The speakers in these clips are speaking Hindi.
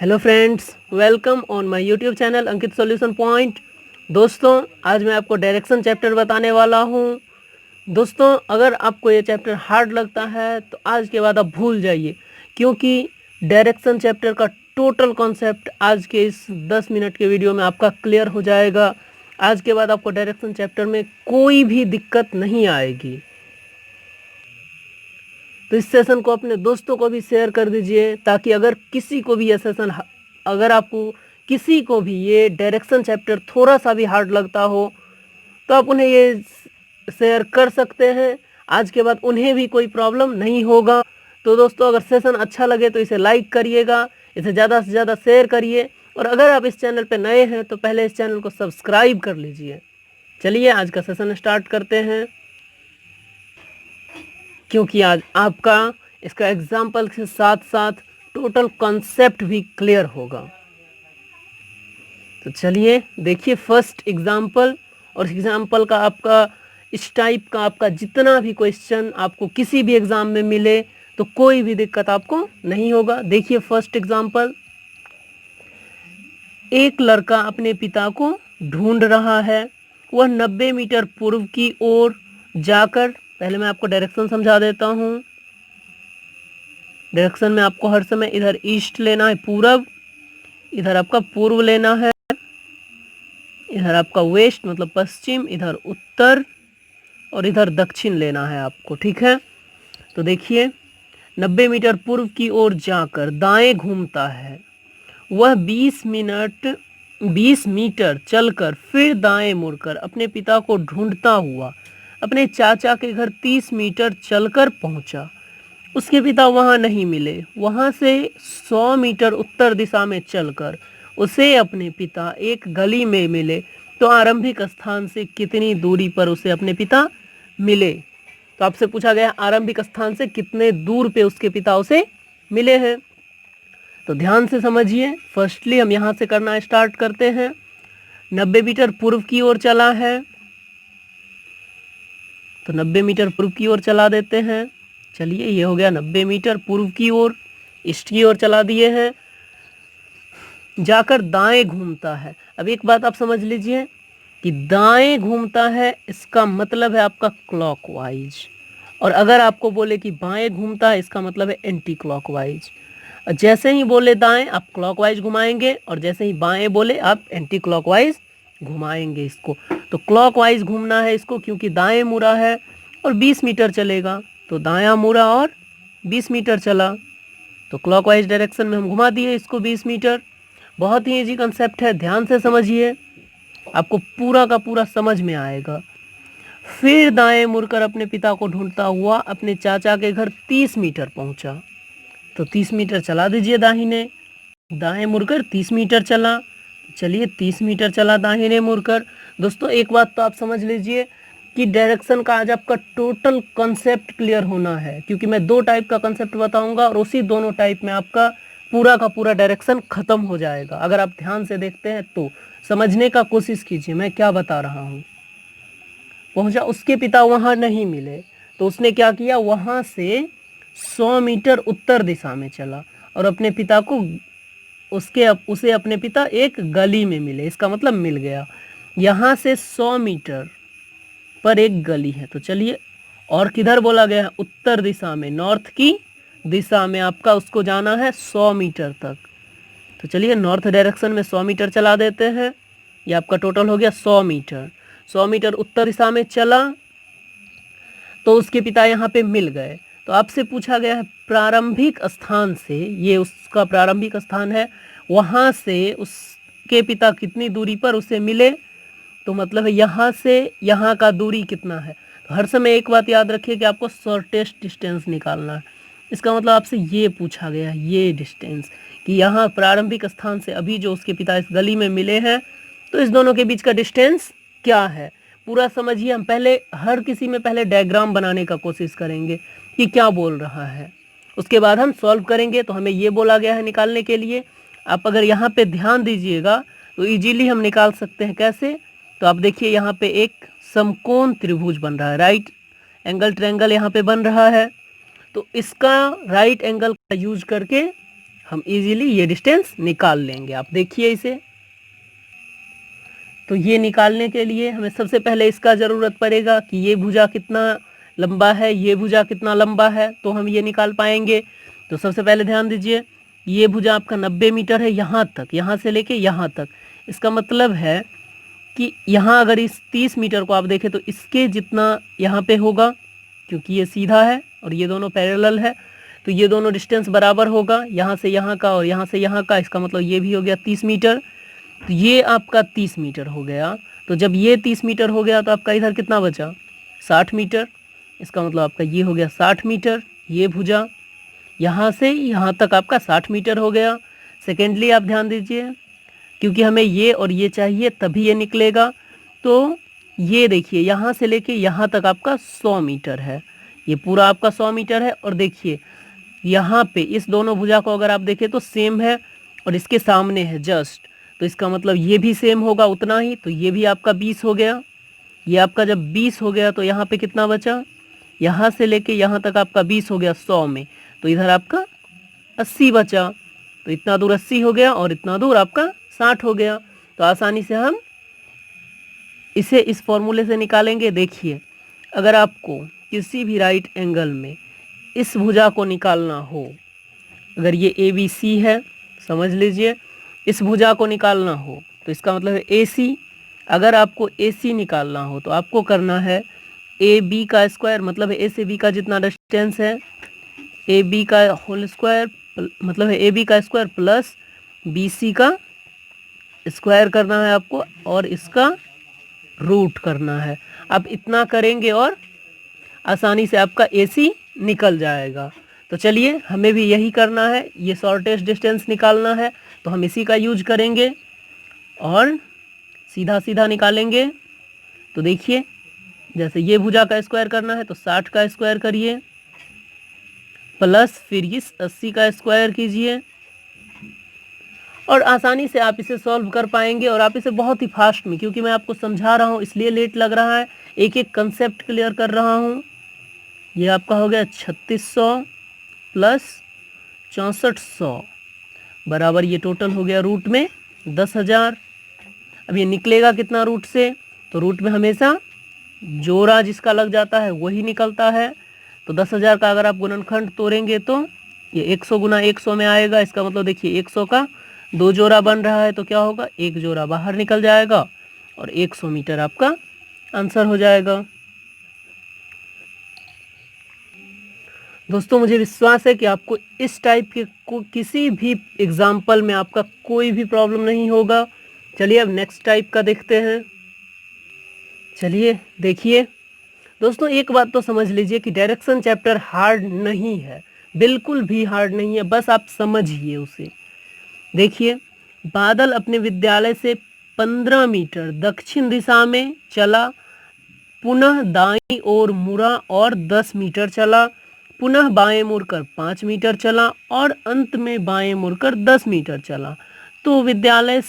Hello friends, welcome on my YouTube channel Ankit solution point. दोस्तों, आज मैं आपको डायरेक्शन चैप्टर बताने वाला हूं। दोस्तों, अगर आपको ये चैप्टर हार्ड लगता है तो आज के बाद आप भूल जाइए, क्योंकि डायरेक्शन चैप्टर का टोटल कॉन्सेप्ट आज के इस 10 मिनट के वीडियो में आपका क्लियर हो जाएगा। आज के बाद आपको डायरेक्शन चैप्टर में कोई भी दिक्कत नहीं आएगी। तो इस सेशन को अपने दोस्तों को भी शेयर कर दीजिए, ताकि अगर किसी को भी ये सेशन, अगर आपको किसी को भी ये डायरेक्शन चैप्टर थोड़ा सा भी हार्ड लगता हो तो आप उन्हें ये शेयर कर सकते हैं। आज के बाद उन्हें भी कोई प्रॉब्लम नहीं होगा। तो दोस्तों, अगर सेशन अच्छा लगे तो इसे लाइक करिएगा, इसे ज़्यादा से ज़्यादा शेयर करिए, और अगर आप इस चैनल पर नए हैं तो पहले इस चैनल को सब्सक्राइब कर लीजिए। चलिए आज का सेशन स्टार्ट करते हैं, क्योंकि आज आपका इसका एग्जाम्पल के साथ साथ टोटल कॉन्सेप्ट भी क्लियर होगा। तो चलिए देखिए फर्स्ट एग्जाम्पल। और एग्जाम्पल का आपका इस टाइप का आपका जितना भी क्वेश्चन आपको किसी भी एग्जाम में मिले तो कोई भी दिक्कत आपको नहीं होगा। देखिए फर्स्ट एग्जाम्पल। एक लड़का अपने पिता को ढूंढ रहा है। वह 90 मीटर पूर्व की ओर जाकर, पहले मैं आपको डायरेक्शन समझा देता हूँ। डायरेक्शन में आपको हर समय इधर ईस्ट लेना है, पूरब, इधर आपका पूर्व लेना है, इधर आपका वेस्ट मतलब पश्चिम, इधर उत्तर, और इधर दक्षिण लेना है आपको। ठीक है, तो देखिए 90 मीटर पूर्व की ओर जाकर दाएं घूमता है। वह 20 मीटर चलकर फिर दाएं मुड़कर अपने पिता को ढूंढता हुआ अपने चाचा के घर 30 मीटर चलकर पहुंचा। उसके पिता वहां नहीं मिले। वहां से 100 मीटर उत्तर दिशा में चलकर उसे अपने पिता एक गली में मिले। तो आरंभिक स्थान से कितनी दूरी पर उसे अपने पिता मिले? तो आपसे पूछा गया आरंभिक स्थान से कितने दूर पे उसके पिता उसे मिले हैं। तो ध्यान से समझिए। फर्स्टली हम यहाँ से करना स्टार्ट करते हैं। 90 मीटर पूर्व की ओर चला है, तो 90 मीटर पूर्व की ओर चला देते हैं। चलिए, ये हो गया 90 मीटर पूर्व की ओर, ईस्ट की ओर चला दिए हैं। जाकर दाएं घूमता है। अब एक बात आप समझ लीजिए कि दाएं घूमता है इसका मतलब है आपका क्लॉकवाइज, और अगर आपको बोले कि बाएं घूमता है इसका मतलब है एंटी क्लॉकवाइज। जैसे ही बोले दाएं आप क्लॉकवाइज घुमाएंगे, और जैसे ही बाएं बोले आप एंटी क्लॉकवाइज घुमाएंगे इसको। तो क्लॉकवाइज घूमना है इसको, क्योंकि दाएं मुड़ा है और 20 मीटर चलेगा, तो दायां मुड़ा और 20 मीटर चला, तो क्लॉकवाइज डायरेक्शन में हम घुमा दिए इसको 20 मीटर। बहुत ही इजी कंसेप्ट है, ध्यान से समझिए, आपको पूरा का पूरा समझ में आएगा। फिर दाएं मुड़कर अपने पिता को ढूंढता हुआ अपने चाचा के घर 30 मीटर पहुंचा। तो 30 मीटर चला दीजिए दाहिने। दाएं मुड़कर 30 मीटर चला। चलिए 30 मीटर चला दाहिने मुड़कर। दोस्तों, एक बात तो आप समझ लीजिए कि डायरेक्शन का आज आपका टोटल कॉन्सेप्ट क्लियर होना है, क्योंकि मैं 2 टाइप का कॉन्सेप्ट बताऊंगा और उसी दोनों टाइप में आपका पूरा का पूरा डायरेक्शन खत्म हो जाएगा। अगर आप ध्यान से देखते हैं तो समझने का कोशिश कीजिए मैं क्या बता रहा हूँ। पहुंचा, उसके पिता वहां नहीं मिले, तो उसने क्या किया, वहां से 100 मीटर उत्तर दिशा में चला और अपने पिता को उसे अपने पिता एक गली में मिले। इसका मतलब मिल गया। यहाँ से 100 मीटर पर एक गली है। तो चलिए, और किधर बोला गया है, उत्तर दिशा में, नॉर्थ की दिशा में आपका उसको जाना है 100 मीटर तक। तो चलिए नॉर्थ डायरेक्शन में 100 मीटर चला देते हैं। ये आपका टोटल हो गया 100 मीटर। 100 मीटर उत्तर दिशा में चला तो उसके पिता यहाँ पे मिल गए। तो आपसे पूछा गया है प्रारंभिक स्थान से, ये उसका प्रारंभिक स्थान है, वहाँ से उसके पिता कितनी दूरी पर उसे मिले। तो मतलब है यहाँ से यहाँ का दूरी कितना है। तो हर समय एक बात याद रखिए कि आपको शॉर्टेस्ट डिस्टेंस निकालना है। इसका मतलब आपसे ये पूछा गया है, ये डिस्टेंस, कि यहाँ प्रारंभिक स्थान से अभी जो उसके पिता इस गली में मिले हैं, तो इस दोनों के बीच का डिस्टेंस क्या है। पूरा समझिए। हम पहले हर किसी में पहले डायग्राम बनाने का कोशिश करेंगे कि क्या बोल रहा है, उसके बाद हम सॉल्व करेंगे। तो हमें ये बोला गया है निकालने के लिए। आप अगर यहाँ पे ध्यान दीजिएगा तो इजीली हम निकाल सकते हैं। कैसे? तो आप देखिए यहाँ पे एक समकोण त्रिभुज बन रहा है, राइट एंगल ट्रायंगल यहाँ पे बन रहा है। तो इसका राइट एंगल का यूज करके हम इजीली ये डिस्टेंस निकाल लेंगे। आप देखिए इसे। तो ये निकालने के लिए हमें सबसे पहले इसका ज़रूरत पड़ेगा कि ये भुजा कितना लंबा है, ये भुजा कितना लंबा है, तो हम ये निकाल पाएंगे। तो सबसे पहले ध्यान दीजिए, ये भुजा आपका 90 मीटर है यहाँ तक, यहाँ से लेके यहाँ तक। इसका मतलब है कि यहाँ अगर इस 30 मीटर को आप देखें तो इसके जितना यहाँ पे होगा, क्योंकि ये सीधा है और ये दोनों पैरेलल है, तो ये दोनों डिस्टेंस बराबर होगा, यहाँ से यहाँ का और यहाँ से यहाँ का। इसका मतलब ये भी हो गया 30 मीटर। तो ये आपका 30 मीटर हो गया। तो जब ये 30 मीटर हो गया तो आपका इधर कितना बचा, 60 मीटर। इसका मतलब आपका ये हो गया 60 मीटर। ये भुजा यहाँ से यहाँ तक आपका 60 मीटर हो गया। सेकेंडली आप ध्यान दीजिए, क्योंकि हमें ये और ये चाहिए तभी ये निकलेगा। तो ये देखिए यहाँ से लेके यहाँ तक आपका 100 मीटर है, ये पूरा आपका 100 मीटर है। और देखिए यहाँ पे इस दोनों भुजा को अगर आप देखें तो सेम है और इसके सामने है जस्ट, तो इसका मतलब ये भी सेम होगा उतना ही। तो ये भी आपका 20 हो गया। ये आपका जब 20 हो गया तो यहाँ पे कितना बचा, यहाँ से लेके यहाँ तक आपका 20 हो गया 100 में, तो इधर आपका 80 बचा। तो इतना दूर 80 हो गया और इतना दूर आपका 60 हो गया। तो आसानी से हम इसे इस फॉर्मूले से निकालेंगे। देखिए अगर आपको किसी भी राइट एंगल में इस भुजा को निकालना हो, अगर ये ABC है समझ लीजिए, इस भुजा को निकालना हो तो इसका मतलब है AC। अगर आपको AC निकालना हो तो आपको करना है AB का स्क्वायर, मतलब है A से B का जितना डिस्टेंस है AB का होल स्क्वायर, मतलब है AB का स्क्वायर प्लस BC का स्क्वायर करना है आपको और इसका रूट करना है। आप इतना करेंगे और आसानी से आपका AC निकल जाएगा। तो चलिए हमें भी यही करना है, ये शॉर्टेस्ट डिस्टेंस निकालना है, तो हम इसी का यूज करेंगे और सीधा सीधा निकालेंगे। तो देखिए जैसे ये भुजा का स्क्वायर करना है तो 60 का स्क्वायर करिए प्लस फिर इस 80 का स्क्वायर कीजिए और आसानी से आप इसे सॉल्व कर पाएंगे। और आप इसे बहुत ही फास्ट में, क्योंकि मैं आपको समझा रहा हूँ इसलिए लेट लग रहा है, एक एक कंसेप्ट क्लियर कर रहा हूँ। ये आपका हो गया 3600 प्लस 6400 बराबर ये टोटल हो गया रूट में 10,000। अब ये निकलेगा कितना रूट से, तो रूट में हमेशा जोड़ा जिसका लग जाता है वही निकलता है। तो 10,000 का अगर आप गुणनखंड तोड़ेंगे तो ये 100 गुना 100 में आएगा। इसका मतलब देखिए 100 का 2 जोड़ा बन रहा है तो क्या होगा, 1 जोड़ा बाहर निकल जाएगा और 100 मीटर आपका आंसर हो जाएगा। दोस्तों मुझे विश्वास है कि आपको इस टाइप के किसी भी एग्जाम्पल में आपका कोई भी प्रॉब्लम नहीं होगा। चलिए अब नेक्स्ट टाइप का देखते हैं। चलिए देखिए दोस्तों, एक बात तो समझ लीजिए कि डायरेक्शन चैप्टर हार्ड नहीं है, बिल्कुल भी हार्ड नहीं है, बस आप समझिए उसे। देखिए बादल अपने विद्यालय से 15 मीटर दक्षिण दिशा में चला, पुनः दाईं ओर मुड़ा और 10 मीटर चला, पुनः बाएं मुड़कर 5 मीटर चला और अंत में बाएं मुड़कर 10 मीटर चला। तो विद्यालय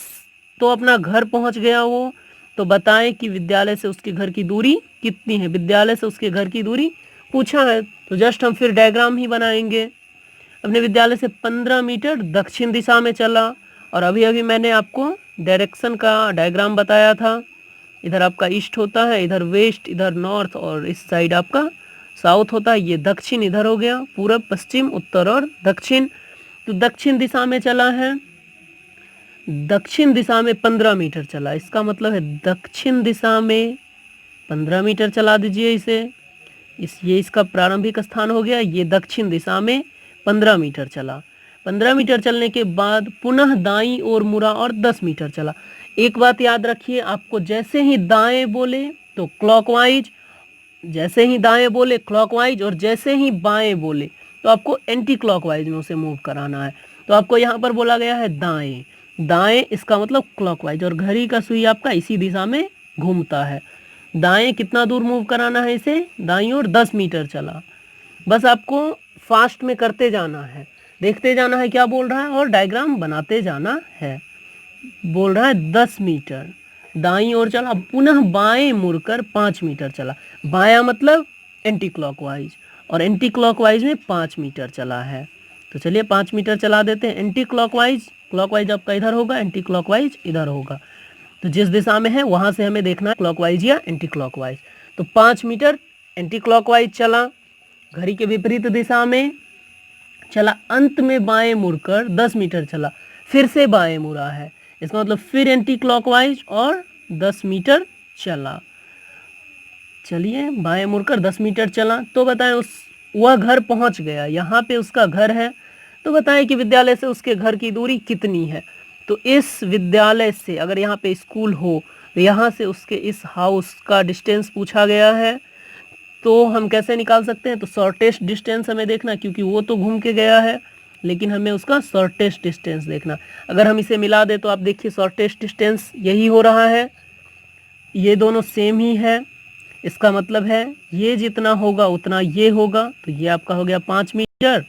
तो अपना घर पहुंच गया वो। तो बताएं कि विद्यालय से उसके घर की दूरी कितनी है। विद्यालय से उसके घर की दूरी पूछा है तो जस्ट हम फिर डायग्राम ही बनाएंगे। अपने विद्यालय से 15 मीटर दक्षिण दिशा में चला और अभी अभी मैंने आपको डायरेक्शन का डायग्राम बताया था। इधर आपका ईस्ट होता है, इधर वेस्ट, इधर नॉर्थ और इस साइड आपका साउथ होता है। ये दक्षिण इधर हो गया, पूरब, पश्चिम, उत्तर और दक्षिण। तो दक्षिण दिशा में चला है, दक्षिण दिशा में 15 मीटर चला। इसका मतलब है दक्षिण दिशा में 15 मीटर चला दीजिए इसे। ये इसका प्रारंभिक स्थान हो गया। ये दक्षिण दिशा में 15 मीटर चला। 15 मीटर चलने के बाद पुनः दाईं ओर मुड़ा और 10 मीटर चला। एक बात याद रखिए, आपको जैसे ही दाएं बोले तो क्लॉकवाइज, जैसे ही दाएं बोले क्लॉकवाइज और जैसे ही बाएं बोले तो आपको एंटी क्लॉकवाइज में उसे मूव कराना है। तो आपको यहाँ पर बोला गया है दाएं, दाएं इसका मतलब क्लॉकवाइज और घड़ी का सुई आपका इसी दिशा में घूमता है। दाएं कितना दूर मूव कराना है इसे, दाईं ओर 10 मीटर चला। बस आपको फास्ट में करते जाना है, देखते जाना है क्या बोल रहा है और डायग्राम बनाते जाना है। बोल रहा है 10 मीटर दाईं ओर चला, पुनः बाएं मुड़कर 5 मीटर चला। बायां मतलब एंटी क्लॉकवाइज और एंटी क्लॉकवाइज में 5 मीटर चला है। तो चलिए 5 मीटर चला देते हैं एंटी क्लॉकवाइज। क्लॉकवाइज आपका इधर होगा, एंटी क्लॉकवाइज इधर होगा। तो जिस दिशा में है वहाँ से हमें देखना है क्लॉकवाइज या एंटी क्लॉकवाइज। तो 5 मीटर एंटी क्लॉकवाइज चला, घड़ी के विपरीत दिशा में चला, अंत में बाएं मुड़कर 10 मीटर चला, फिर से बाएं मुड़ा है, इसका मतलब फिर एंटी क्लॉकवाइज और 10 मीटर चला। चलिए बाएं मुड़कर 10 मीटर चला, तो बताएं वह घर पहुंच गया, यहाँ पे उसका घर है। तो बताएं कि विद्यालय से उसके घर की दूरी कितनी है। तो इस विद्यालय से अगर यहाँ पे स्कूल हो तो यहाँ से उसके इस हाउस का डिस्टेंस पूछा गया है, तो हम कैसे निकाल सकते हैं। तो शॉर्टेस्ट डिस्टेंस हमें देखना, क्योंकि वो तो घूम के गया है, लेकिन हमें उसका शॉर्टेस्ट डिस्टेंस देखना। अगर हम इसे मिला दे तो आप देखिए शॉर्टेस्ट डिस्टेंस यही हो रहा है, ये दोनों सेम ही है। इसका मतलब है ये जितना होगा उतना ये होगा। तो ये आपका हो गया 5 मीटर,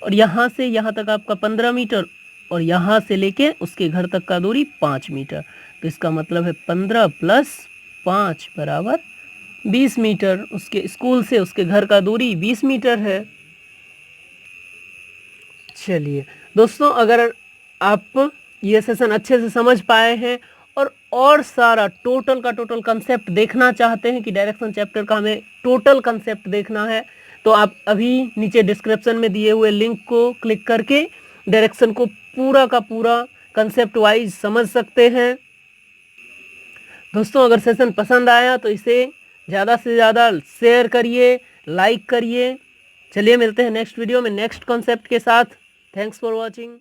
और यहाँ से यहाँ तक आपका 15 मीटर, और यहाँ से लेके उसके घर तक का दूरी 5 मीटर। तो इसका मतलब है 15 + 5 बराबर 20 मीटर। उसके स्कूल से उसके घर का दूरी 20 मीटर है। चलिए दोस्तों, अगर आप ये सेशन अच्छे से समझ पाए हैं और सारा टोटल का टोटल कंसेप्ट देखना चाहते हैं कि डायरेक्शन चैप्टर का हमें टोटल कंसेप्ट देखना है, तो आप अभी नीचे डिस्क्रिप्शन में दिए हुए लिंक को क्लिक करके डायरेक्शन को पूरा का पूरा कंसेप्ट वाइज समझ सकते हैं। दोस्तों, अगर सेशन पसंद आया तो इसे ज़्यादा से ज़्यादा शेयर करिए, लाइक करिए। चलिए मिलते हैं नेक्स्ट वीडियो में नेक्स्ट कॉन्सेप्ट के साथ। Thanks for watching.